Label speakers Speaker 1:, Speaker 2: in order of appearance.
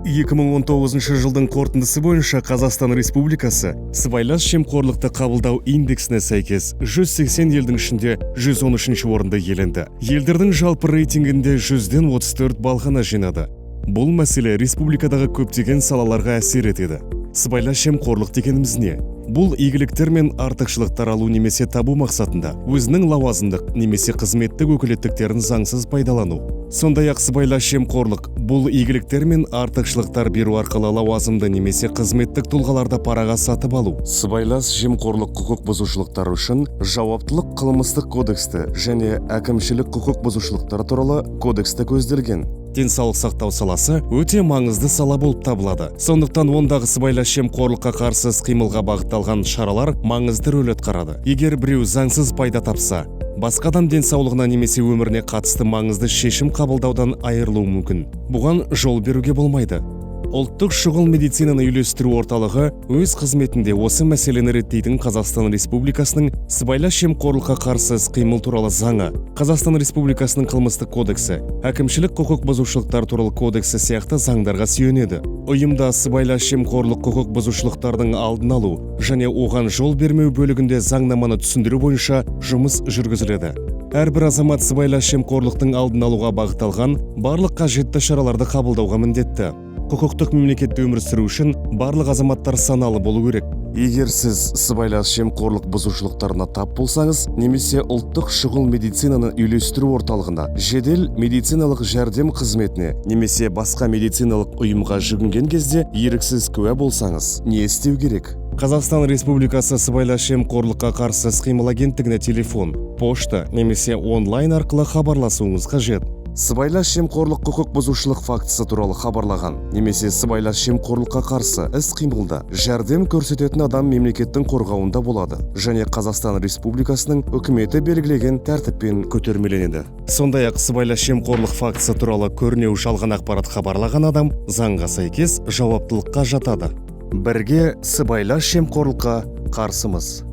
Speaker 1: 2019 жылдың қорытындысы бойынша Қазақстан Республикасы сыбайлас жемқорлықты қабылдау индексіне сәйкес 180 елдің ішінде 113-ші орынды иеленді. Елдердің жалпы рейтингінде 100-ден 34 балл ғана жинады. Бұл мәселе республикадағы көптеген салаларға әсер етеді. Сыбайлас жемқорлық дегеніміз не? Бұл игіліктер мен артықшылықтар алу немесе табу мақсатында өзінің лауазымдық немесе қызметтік өкілеттіктерін заңсыз пайдалану. Сондай-ақ сыбайлас жемқорлық бұл игіліктер мен артықшылықтар беру арқылы лауазымды немесе қызметтік тұлғаларды параға сатып алу. Сыбайлас жемқорлық құқық бұзушылықтар үшін жауаптылық қылмыстық кодексті және әкімшілік құқық бұзушылықтар туралы кодексті көзделген. Денсаулық сақтау саласы өте маңызды сала болып табылады. Сондықтан ондағы сыбайлас жемқорлыққа қарсы іс-қимылға бағытталған шаралар маңызды рөл атқарады. Егер біреу заңсыз пайда тапса, басқа адам денсаулығына немесе өміріне қатысты маңызды шешім қабылдаудан айырылуы мүмкін. Бұған жол беруге болмайды. Ұлттық шұғыл медицинаны үйлестіру орталығы өз қызметінде осы мәселені реттейтін Қазақстан Республикасының сыбайлас жемқорлыққа қарсы іс-қимыл туралы заңы, Қазақстан Республикасының қылмыстық кодексі, әкімшілік құқық бұзушылықтар туралы кодексі сияқты заңдарға сүйенеді. Ұйымда сыбайлас жемқорлық құқық бұзушылықтардың алдын алу және оған жол бермеу бөлігінде заңнаманы түсіндіру бойынша жұмыс жүргізіледі. Әрбір азамат сыбайлас жемқорлықтың алдын алуға бағытталған барлық қажетті шараларды қабылдауға міндетті. Құқықтық мемлекетте өмір сүру үшін барлық азаматтар саналы болу керек. Егер сіз сыбайлас жемқорлық бұзушылықтарына тап болсаңыз, немесе ұлттық шұғыл медицинаны үйлестіру орталығына, жедел медициналық жәрдем қызметіне, немесе басқа медициналық ұйымға жүгінген кезде еріксіз куә болсаңыз, не істеу керек? Қазақстан Республикасы сыбайлас жемқорлыққа қарсы іс-қимыл агенттігіне телефон, пошта немесе онлайн арқылы хабарласуыңыз қажет. Сыбайлас жемқорлық құқық бұзушылық фактісі туралы хабарлаған, немесе сыбайлас жемқорлыққа қарсы іс-қимылда жәрдем көрсететін адам мемлекеттің қорғауында болады және Қазақстан Республикасының үкіметі белгілеген тәртіппен көтермеленеді. Сондай-ақ сыбайлас жемқорлық фактісі туралы көрнеу жалған ақпарат хабарлаған адам заңға сәйкес жауаптылыққа жатады. Бірге сыбайлас жемқорлыққа қарсымыз.